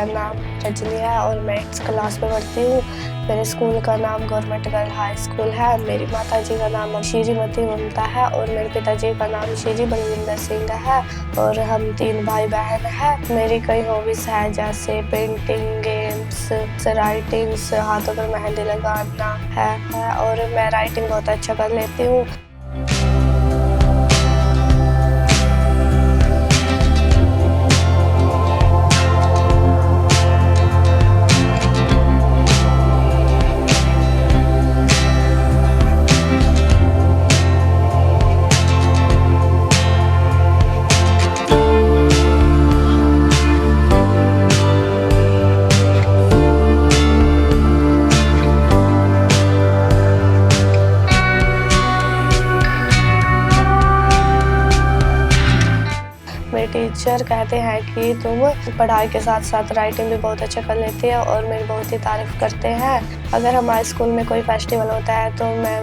मेरा नाम रजनी है और मैं 8th क्लास में पढ़ती हूँ। मेरे स्कूल का नाम गवर्नमेंट गर्ल हाई स्कूल है। मेरी माताजी का नाम श्रीमती ममता है और मेरे पिताजी का नाम श्री बलविंदर सिंह है और हम 3 भाई बहन हैं। मेरी कई हॉबीज है जैसे पेंटिंग, गेम्स, राइटिंग्स, हाथों पर मेहंदी लगाना है और मैं राइटिंग बहुत अच्छा कर लेती हूँ। मेरे टीचर कहते हैं कि तुम पढ़ाई के साथ साथ राइटिंग भी बहुत अच्छा कर लेती है और मेरी बहुत ही तारीफ़ करते हैं। अगर हमारे स्कूल में कोई फेस्टिवल होता है तो मैं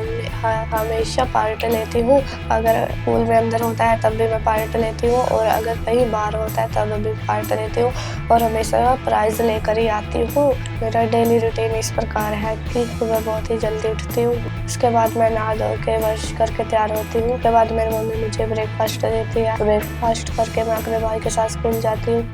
हमेशा पार्ट लेती हूँ। अगर स्कूल में अंदर होता है तब भी मैं पार्ट लेती हूँ और अगर कहीं बाहर होता है तब भी पार्ट लेती हूँ और हमेशा प्राइज़ लेकर ही आती हूँ। मेरा डेली रूटीन इस प्रकार है कि सुबह बहुत ही जल्दी उठती हूँ। इसके बाद मैं नहा धो के ब्रश करके तैयार होती हूँ। उसके बाद मेरी मम्मी मुझे ब्रेकफास्ट देती है। ब्रेकफास्ट करके मैं अपने भाई के साथ स्कूल जाती हूँ।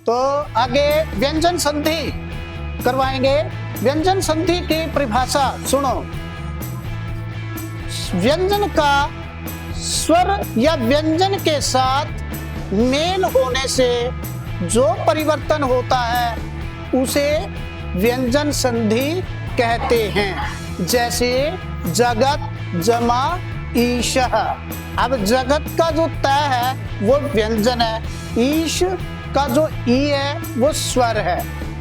तो आगे व्यंजन संधि करवाएंगे। व्यंजन संधि की परिभाषा सुनो। व्यंजन का स्वर या व्यंजन के साथ मेल होने से जो परिवर्तन होता है उसे व्यंजन संधि कहते हैं। जैसे जगत, जमा, ईशः। अब जगत का जो त है वो व्यंजन है, ईश का जो ई है वो स्वर है।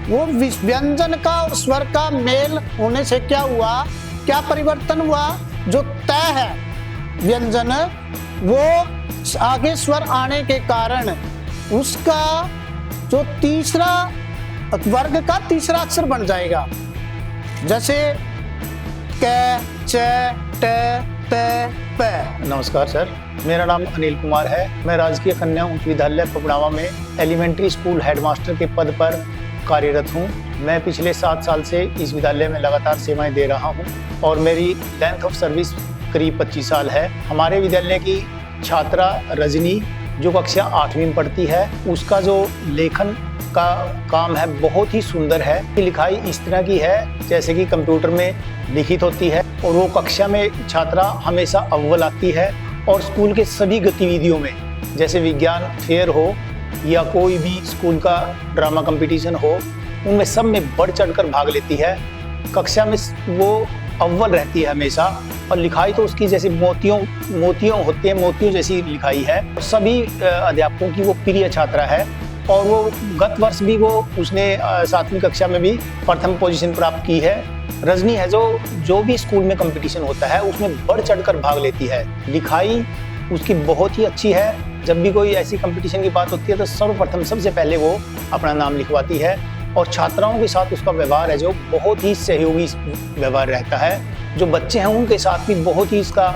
वो व्यंजन का और स्वर का मेल होने से क्या हुआ, क्या परिवर्तन हुआ? जो त है व्यंजन वो आगे स्वर आने के कारण उसका जो तीसरा वर्ग का तीसरा अक्षर बन जाएगा। जैसे क, च, ट, त, प। नमस्कार सर, मेरा नाम अनिल कुमार है। मैं राजकीय कन्या उच्च विद्यालय पपड़ावा में एलिमेंट्री स्कूल हेडमास्टर के पद पर कार्यरत हूँ। मैं पिछले 7 साल से इस विद्यालय में लगातार सेवाएं दे रहा हूँ और मेरी लेंथ ऑफ सर्विस करीब 25 साल है। हमारे विद्यालय की छात्रा रजनी जो कक्षा 8वीं में पढ़ती है, उसका जो लेखन का काम है बहुत ही सुंदर है। लिखाई इस तरह की है जैसे कि कंप्यूटर में लिखित होती है और वो कक्षा में छात्रा हमेशा अव्वल आती है और स्कूल के सभी गतिविधियों में, जैसे विज्ञान फेयर हो या कोई भी स्कूल का ड्रामा कंपटीशन हो, उनमें सब में बढ़ चढ़कर भाग लेती है। कक्षा में वो अव्वल रहती है हमेशा। और लिखाई तो उसकी जैसे मोतियों होती है, मोतियों जैसी लिखाई है। सभी अध्यापकों की वो प्रिय छात्रा है और वो गत वर्ष भी उसने 7वीं कक्षा में भी प्रथम पोजीशन प्राप्त की है। रजनी है जो भी स्कूल में कंपटीशन होता है उसमें बढ़ चढ़कर भाग लेती है। लिखाई उसकी बहुत ही अच्छी है। जब भी कोई ऐसी कंपटीशन की बात होती है तो सर्वप्रथम सबसे पहले वो अपना नाम लिखवाती है। और छात्राओं के साथ उसका व्यवहार है जो बहुत ही सहयोगी व्यवहार रहता है। जो बच्चे हैं उनके साथ भी बहुत ही इसका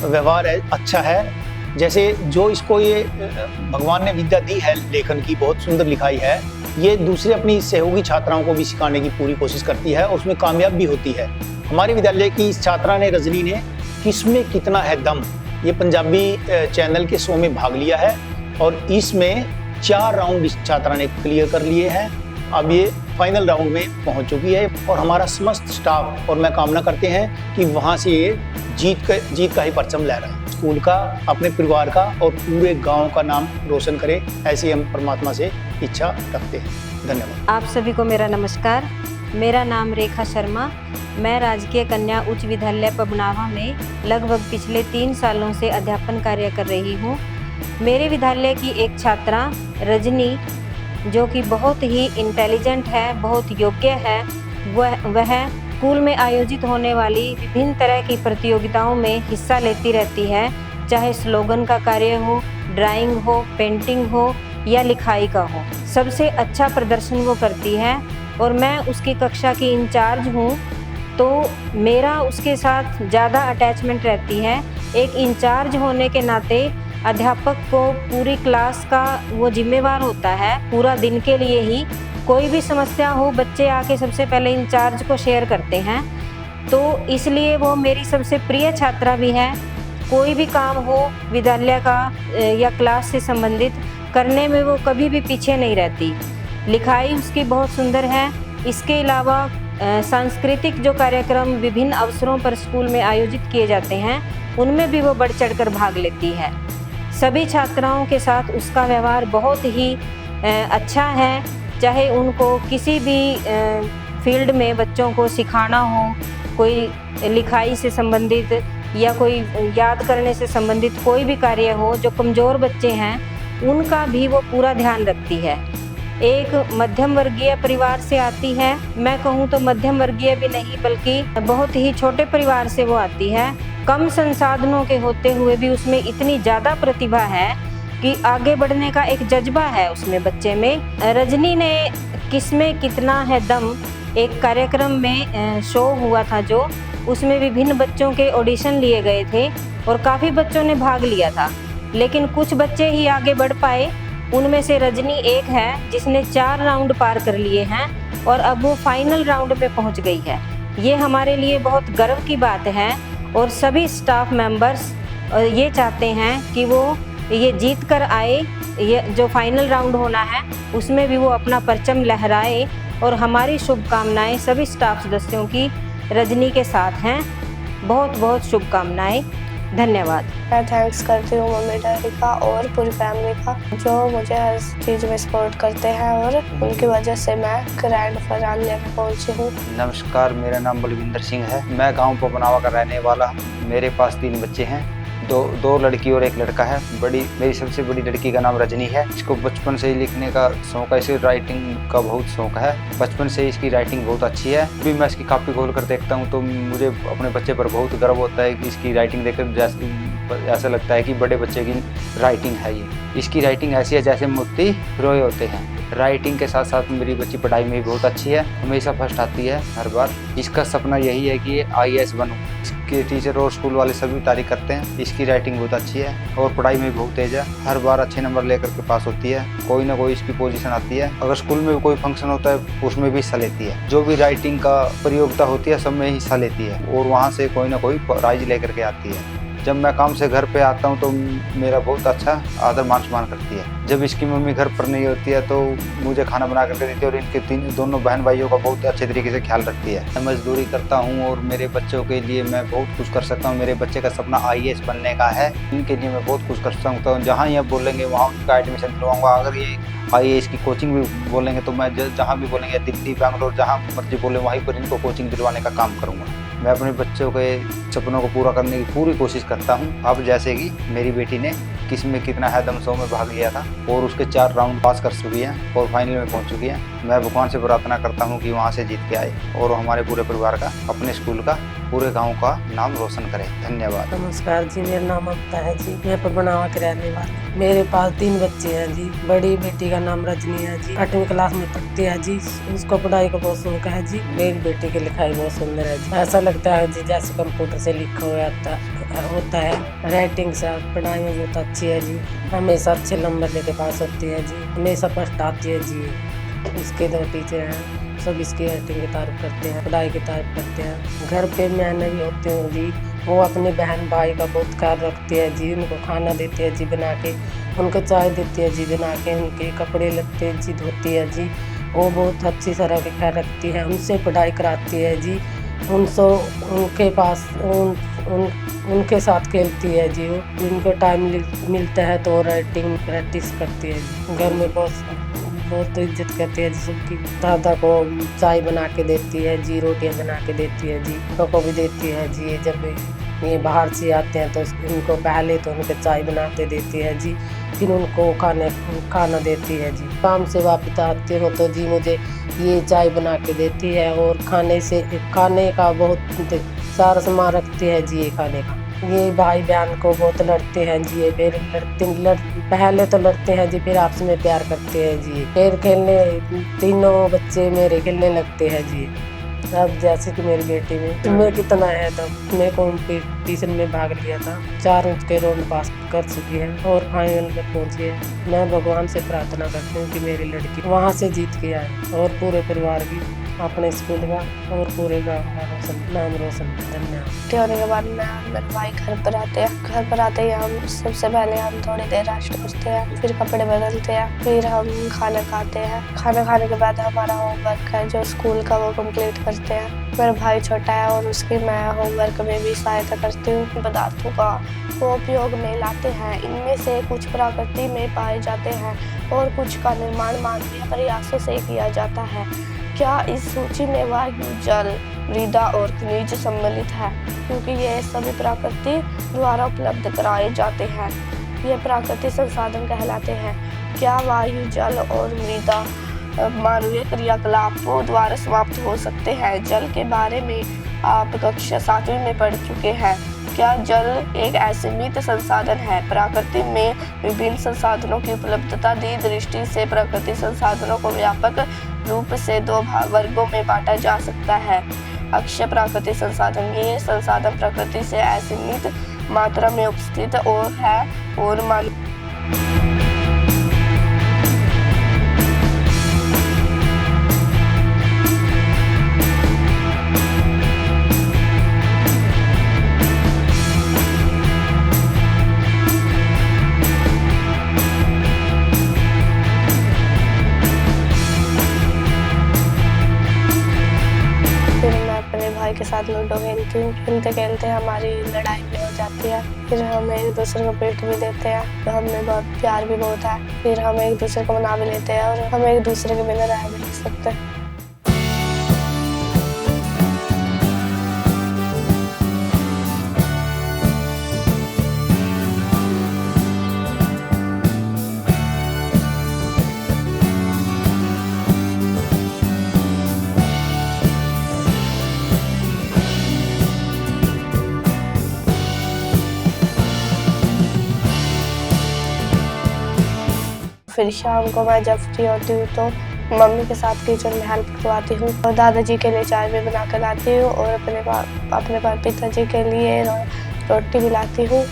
व्यवहार अच्छा है। जैसे जो इसको ये भगवान ने विद्या दी है लेखन की, बहुत सुंदर लिखाई है, ये दूसरे अपनी सहयोगी छात्राओं को भी सिखाने की पूरी कोशिश करती है और उसमें कामयाब भी होती है। हमारे विद्यालय की इस छात्रा ने, रजनी ने, किसमें कितना है दम, ये पंजाबी चैनल के शो में भाग लिया है और इसमें 4 राउंड इस छात्रा ने क्लियर कर लिए हैं। अब ये फाइनल राउंड में पहुंच चुकी है और हमारा समस्त स्टाफ और मैं कामना करते हैं कि वहां से ये जीत का ही परचम लहराए, स्कूल का, अपने परिवार का और पूरे गांव का नाम रोशन करे, ऐसी हम परमात्मा से इच्छा रखते हैं। धन्यवाद। आप सभी को मेरा नमस्कार। मेरा नाम रेखा शर्मा। मैं राजकीय कन्या उच्च विद्यालय पबनावा में लगभग पिछले 3 सालों से अध्यापन कार्य कर रही हूँ। मेरे विद्यालय की एक छात्रा रजनी, जो कि बहुत ही इंटेलिजेंट है, बहुत योग्य है, वह स्कूल में आयोजित होने वाली विभिन्न तरह की प्रतियोगिताओं में हिस्सा लेती रहती है, चाहे स्लोगन का कार्य हो, ड्राइंग हो, पेंटिंग हो या लिखाई का हो। सबसे अच्छा प्रदर्शन वो करती है और मैं उसकी कक्षा की इंचार्ज हूँ, तो मेरा उसके साथ ज़्यादा अटैचमेंट रहती है। एक इंचार्ज होने के नाते अध्यापक को पूरी क्लास का वो जिम्मेवार होता है, पूरा दिन के लिए ही। कोई भी समस्या हो, बच्चे आके सबसे पहले इंचार्ज को शेयर करते हैं, तो इसलिए वो मेरी सबसे प्रिय छात्रा भी है। कोई भी काम हो विद्यालय का या क्लास से संबंधित करने में वो कभी भी पीछे नहीं रहती। लिखाई उसकी बहुत सुंदर है। इसके अलावा सांस्कृतिक जो कार्यक्रम विभिन्न अवसरों पर स्कूल में आयोजित किए जाते हैं, उनमें भी वो बढ़ चढ़कर भाग लेती है। सभी छात्राओं के साथ उसका व्यवहार बहुत ही अच्छा है। चाहे उनको किसी भी फील्ड में बच्चों को सिखाना हो, कोई लिखाई से संबंधित या कोई याद करने से संबंधित कोई भी कार्य हो, जो कमज़ोर बच्चे हैं उनका भी वो पूरा ध्यान रखती है। एक मध्यम वर्गीय परिवार से आती है, मैं कहूँ तो मध्यम वर्गीय भी नहीं बल्कि बहुत ही छोटे परिवार से वो आती है। कम संसाधनों के होते हुए भी उसमें इतनी ज़्यादा प्रतिभा है कि आगे बढ़ने का एक जज्बा है उसमें, बच्चे में। रजनी ने किसमें कितना है दम एक कार्यक्रम में शो हुआ था, जो उसमें विभिन्न बच्चों के ऑडिशन लिए गए थे और काफ़ी बच्चों ने भाग लिया था, लेकिन कुछ बच्चे ही आगे बढ़ पाए। उनमें से रजनी एक है जिसने 4 राउंड पार कर लिए हैं और अब वो फाइनल राउंड में पहुंच गई है। ये हमारे लिए बहुत गर्व की बात है और सभी स्टाफ मेंबर्स ये चाहते हैं कि वो ये जीत कर आए, ये जो फाइनल राउंड होना है उसमें भी वो अपना परचम लहराए। और हमारी शुभकामनाएं सभी स्टाफ सदस्यों की रजनी के साथ हैं। बहुत बहुत शुभकामनाएं। धन्यवाद। मैं थैंक्स करती हूँ मम्मी डैडी का और पूरी फैमिली का, जो मुझे हर चीज़ में सपोर्ट करते हैं और उनकी वजह से मैं ग्रैंड फाइनल लेकर पहुँची हूँ। नमस्कार, मेरा नाम बलविंदर सिंह है। मैं गांव पबनावा का रहने वाला हूँ। मेरे पास 3 बच्चे हैं, दो लड़की और 1 लड़का है। मेरी सबसे बड़ी लड़की का नाम रजनी है। इसको बचपन से ही लिखने का शौक है, इसे राइटिंग का बहुत शौक है। बचपन से इसकी राइटिंग बहुत अच्छी है। अभी मैं इसकी कॉपी खोल कर देखता हूँ तो मुझे अपने बच्चे पर बहुत गर्व होता है कि इसकी राइटिंग देखकर ऐसा लगता है कि बड़े बच्चे की राइटिंग है ये। इसकी राइटिंग ऐसी है जैसे मोती रोए होते हैं। राइटिंग के साथ साथ मेरी बच्ची पढ़ाई में भी बहुत अच्छी है, हमेशा फर्स्ट आती है हर बार। इसका सपना यही है कि ये IAS बनूं। इसके टीचर और स्कूल वाले सभी तारीफ करते हैं। इसकी राइटिंग बहुत अच्छी है और पढ़ाई में भी बहुत तेज है। हर बार अच्छे नंबर लेकर के पास होती है। कोई ना कोई इसकी पोजीशन आती है। अगर स्कूल में कोई फंक्शन होता है उसमें भी हिस्सा लेती है। जो भी राइटिंग का प्रतियोगिता होती है सब में हिस्सा लेती है और वहाँ से कोई ना कोई प्राइज लेकर के आती है। जब मैं काम से घर पे आता हूँ तो मेरा बहुत अच्छा आदर मान सम्मान करती है। जब इसकी मम्मी घर पर नहीं होती है तो मुझे खाना बना करके देती है और इनके दोनों बहन भाइयों का बहुत अच्छे तरीके से ख्याल रखती है। मैं मजदूरी करता हूँ और मेरे बच्चों के लिए मैं बहुत कुछ कर सकता हूँ। मेरे बच्चे का सपना IAS बनने का है, इनके लिए मैं बहुत कुछ कर सकता हूँ। जहाँ ये बोलेंगे वहाँ उनका एडमिशन दिलवाऊंगा। अगर ये IAS की कोचिंग भी बोलेंगे तो मैं जहाँ भी बोलेंगे, दिल्ली, बैंगलोर, जहाँ मर्जी बोले वहीं पर इनको कोचिंग दिलवाने का काम करूँगा। मैं अपने बच्चों के सपनों को पूरा करने की पूरी कोशिश करता हूँ। अब जैसे कि मेरी बेटी ने किस में कितना है दम 100 में भाग लिया था और उसके 4 राउंड पास कर चुकी है और फाइनल में पहुंच चुकी है। मैं भगवान से प्रार्थना करता हूं कि वहां से जीत के आए और हमारे पूरे परिवार का, अपने स्कूल का, पूरे गांव का नाम रोशन करे। धन्यवाद। नमस्कार जी, मेरा नाम ममता है जी, मैं पबनावा के रहने वाली। मेरे पास 3 बच्चे हैं जी। बड़ी बेटी का नाम रजनी है जी, 8वीं क्लास में पढ़ती है जी। उसको पढ़ाई का बहुत शौक है जी। मेरी बेटी की लिखाई बहुत सुंदर है जी। ऐसा लगता है जी जैसे कंप्यूटर से लिखा हुआ होता है। राइटिंग से पढ़ाई में बहुत अच्छी है जी। हमेशा अच्छे नंबर लेके पास होती है जी। हमेशा फर्स्ट आती है जी। इसके 2 टीचर हैं, सब इसकी राइटिंग की तारीफ करते हैं, पढ़ाई की तारीफ करते हैं। घर पे मैं नहीं होती हूँ जी, वो अपने बहन भाई का बहुत ख्याल रखती है जी। उनको खाना देती है जी बना के, उनको चाय देती है जी बना के, उनके कपड़े लगते जी धोती है जी। वो बहुत अच्छी तरह के ख्याल रखती है, उनसे पढ़ाई कराती है जी। उनके पास उनके साथ खेलती है जी। वो जिनको टाइम मिलता है तो राइटिंग प्रैक्टिस करती है जी। घर में बहुत इज्जत करती है जी सबकी। दादा को चाय बना के देती है जी, रोटियां बना के देती है जी, को भी देती है जी। जब ये बाहर से आते हैं तो उनको पहले तो उनको चाय बनाते देती है जी, फिर उनको खाना देती है जी। काम से वापस आती हूँ तो जी मुझे ये चाय बना के देती है और खाने का बहुत सारा सामान रखती है जी। ये खाने का ये भाई बहन को बहुत लड़ते हैं जी। फिर पहले तो लड़ते हैं जी, फिर आपस में प्यार करते हैं जी। फिर खेलने, तीनों बच्चे मेरे खेलने लगते हैं जी। अब जैसे कि मेरी बेटी में कितना है, तब मैं कॉम्पिटिशन में भाग लिया था, 4 के राउंड पास कर चुकी है और फाइनल में पहुंची है। मैं भगवान से प्रार्थना करती हूँ कि मेरी लड़की वहाँ से जीत के आए और पूरे परिवार की, अपने स्कूल का और पूरे गाँव का नाम रोशन। धन्यवाद। होने के बाद मैं और मेरे भाई घर पर आते हैं। घर पर आते ही हम सबसे पहले हम थोड़ी देर रेस्ट करते हैं, फिर कपड़े बदलते हैं, फिर हम खाना खाते हैं। खाना खाने के बाद हमारा होमवर्क है जो स्कूल का, वो कंप्लीट करते हैं। मेरा भाई छोटा है और उसकी मैं होमवर्क में भी सहायता करती हूँ। पदार्थों का वो उपयोग में लाते हैं। इनमें से कुछ प्रकृति में पाए जाते हैं और कुछ का निर्माण मानवीय प्रयासों से किया जाता है। क्या इस सूची में वायु, जल, मृदा और खनिज सम्मिलित है? क्योंकि ये सभी प्रकृति द्वारा उपलब्ध कराए जाते हैं। ये प्राकृतिक संसाधन कहलाते हैं। क्या वायु, जल और मृदा मानवीय क्रियाकलापों द्वारा समाप्त हो सकते हैं? जल के बारे में आप कक्षा 7वीं में पढ़ चुके हैं। क्या जल एक असीमित संसाधन है? प्रकृति में विभिन्न संसाधनों की उपलब्धता की दृष्टि से प्राकृतिक संसाधनों को व्यापक रूप से 2 वर्गों में बांटा जा सकता है। अक्षय प्राकृतिक संसाधन, ये संसाधन प्रकृति से असीमित मात्रा में उपस्थित और मानव भाई के साथ लूडो खेलती हूँ। खेलते खेलते हमारी लड़ाई भी हो जाती है, फिर हम एक दूसरे को पीट भी देते हैं। तो हमें बहुत प्यार भी बहुत है, फिर हम एक दूसरे को मना भी लेते हैं और हम एक दूसरे के बिना रह भी नहीं सकते। फिर शाम को मैं जब फ्री होती हूँ तो मम्मी के साथ किचन में हेल्प करवाती हूँ और दादाजी के लिए चाय भी बना कर लाती हूँ और अपने पिताजी के लिए रोटी भी लाती हूँ।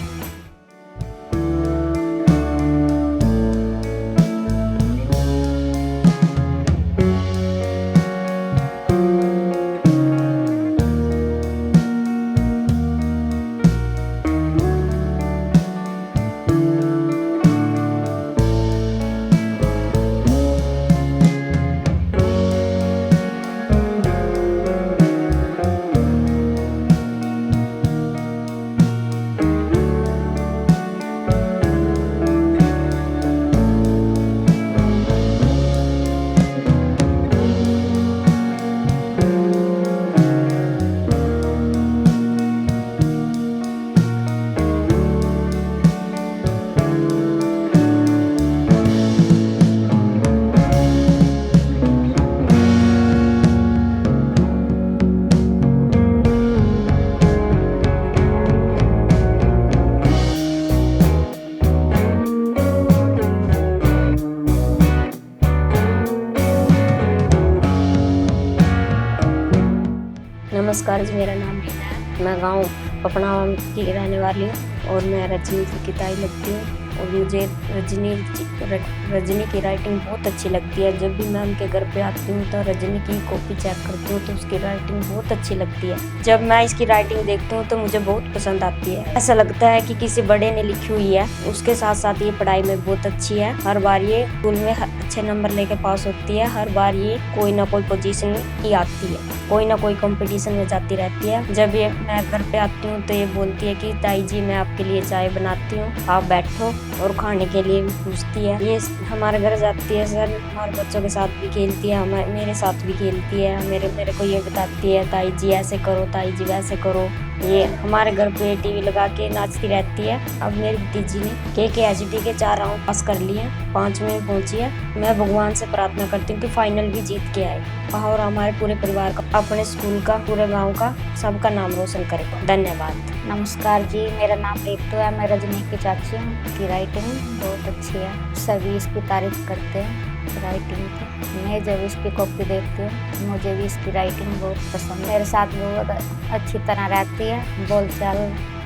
नमस्कार जी, मेरा नाम रीना है। मैं गांव पपनावा की रहने वाली हूँ और मैं रजनी की किताब लगती हूँ और मुझे रजनी की राइटिंग बहुत अच्छी लगती है। जब भी मैं उनके घर पे आती हूँ तो रजनी की कॉपी चेक करती हूँ तो उसकी राइटिंग बहुत अच्छी लगती है। जब मैं इसकी राइटिंग देखती हूँ तो मुझे बहुत पसंद आती है। ऐसा लगता है कि किसी बड़े ने लिखी हुई है। उसके साथ साथ ये पढ़ाई में बहुत अच्छी है। हर बार ये स्कूल में अच्छे नंबर लेके पास होती है। हर बार ये कोई ना कोई पोजीशन की आती है, कोई ना कोई कंपटीशन में जाती रहती है। जब ये मैं घर पे आती हूँ तो ये बोलती है कि ताई जी मैं आपके लिए चाय बनाती हूँ, आप बैठो, और खाने के लिए भी पूछती है। ये हमारे घर जाती है, सर हमारे बच्चों के साथ भी खेलती है, मेरे साथ भी खेलती है। मेरे को ये बताती है ताई जी ऐसे करो, ताई जी वैसे करो। ये हमारे घर पे टीवी लगा के नाचती रहती है। अब मेरी भतीजी ने KKHD के 4 राउंड पास कर लिए हैं, 5 में पहुंची है। मैं भगवान से प्रार्थना करती हूँ कि फाइनल भी जीत के आए और हमारे पूरे परिवार का, अपने स्कूल का, पूरे गांव का, सबका नाम रोशन करे। धन्यवाद। नमस्कार जी, मेरा नाम रेतु है। मैं रजनी की चाची हूँ। इसकी राइटिंग बहुत अच्छी है, सभी इसकी तारीफ करते हैं राइटिंग की। मैं जब इसकी कॉपी देखती हूँ मुझे भी इसकी राइटिंग बहुत पसंद है। मेरे साथ बहुत अच्छी तरह रहती है, बोलचाल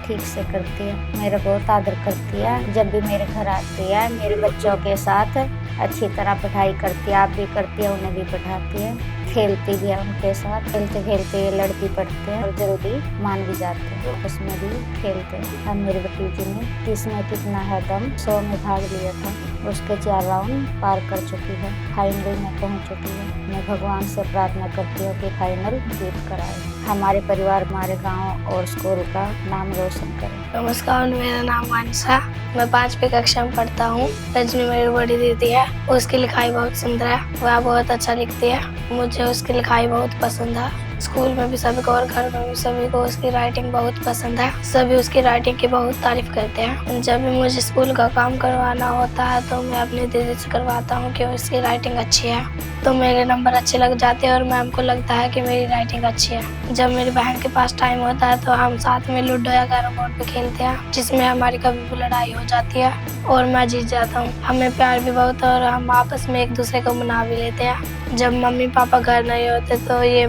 ठीक से करती है, मेरे बहुत आदर करती है। जब भी मेरे घर आती है मेरे बच्चों के साथ अच्छी तरह पढ़ाई करती है, आप भी करती है, उन्हें भी पढ़ाती है, खेलती भी है उनके साथ। खेलते खेलते ये लड़ती पड़ते हैं और जल्दी मान भी जाते हैं, उसमें भी खेलते हैं। अब मेरी भतीजी ने किसमें कितना है दम 100 में भाग लिया था, उसके 4 राउंड पार कर चुकी है, फाइनल में पहुंच चुकी है। मैं भगवान से प्रार्थना करती हूँ कि फाइनल जीत कर आए, हमारे परिवार, हमारे गाँव और स्कूल का नाम रोशन करे। नमस्कार, मेरा नाम मानसा, मैं 5वीं कक्षा में पढ़ता हूँ। रजनी मेरी बड़ी दीदी है, उसकी लिखाई बहुत सुंदर है, वह बहुत अच्छा लिखती है, मुझे उसकी लिखाई बहुत पसंद है। स्कूल में भी सभी को और घर में भी सभी को उसकी राइटिंग बहुत पसंद है। सभी उसकी राइटिंग की बहुत तारीफ करते हैं। जब भी मुझे स्कूल का काम करवाना होता है तो मैं अपनी दीदी से करवाता हूँ कि उसकी राइटिंग अच्छी है, तो मेरे नंबर अच्छे लग जाते हैं और मैम को लगता है कि मेरी राइटिंग अच्छी है। जब मेरी बहन के पास टाइम होता है तो हम साथ में लूडो या कैरम बोर्ड पे खेलते हैं, जिसमें हमारी कभी भी लड़ाई हो जाती है और मैं जीत जाता हूँ। हमें प्यार भी बहुत है और हम आपस में एक दूसरे को मना भी लेते हैं। जब मम्मी पापा घर नहीं होते तो ये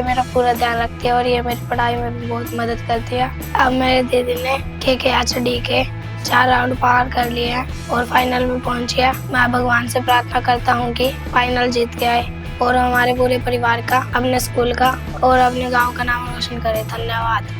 मेरा पूरा ध्यान रखती है और ये मेरी पढ़ाई में भी बहुत मदद करती है। अब मेरे दीदी ने KKHD के 4 राउंड पार कर लिए हैं और फाइनल में पहुंची है। मैं भगवान से प्रार्थना करता हूं कि फाइनल जीत के आए और हमारे पूरे परिवार का, अपने स्कूल का और अपने गांव का नाम रोशन करे। धन्यवाद।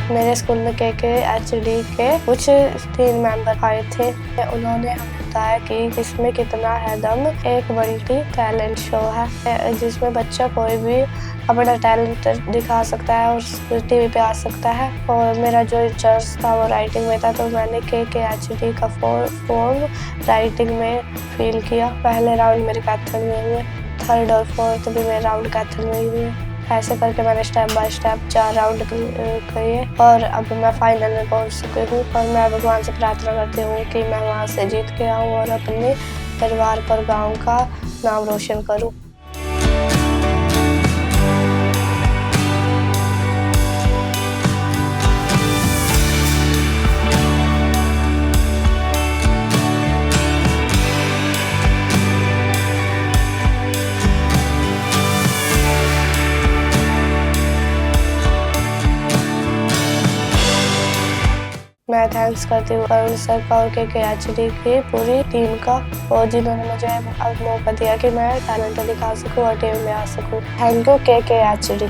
मेरे स्कूल में KKHD के कुछ 3 मेंबर आए थे। उन्होंने हमें बताया कि इसमें कितना है दम। एक मल्टी टैलेंट शो है जिसमें बच्चा कोई भी अपना टैलेंट दिखा सकता है और टीवी पे आ सकता है। और मेरा जो इंटरेस्ट था वो राइटिंग में था, तो मैंने KKHD का फॉर्म राइटिंग में फिल किया। पहले राउंड मेरे कैथल में हुए, 3rd और 4th भी मेरे राउंड कैथल में ही हुए। ऐसे करके मैंने स्टेप बाय स्टेप 4 राउंड किए और अब मैं फाइनल में पहुंच चुकी हूँ। और मैं भगवान से प्रार्थना करती हूँ कि मैं वहाँ से जीत के आऊँ और अपने परिवार पर, गांव का नाम रोशन करूँ। मैं थैंक्स करती हूँ अरुण सर का और KKHD की पूरी टीम का, और जिन्होंने मुझे अब मौका दिया कि मैं टैलेंट दिखा सकूँ और टीम में आ सकूँ। Thank you KKHD।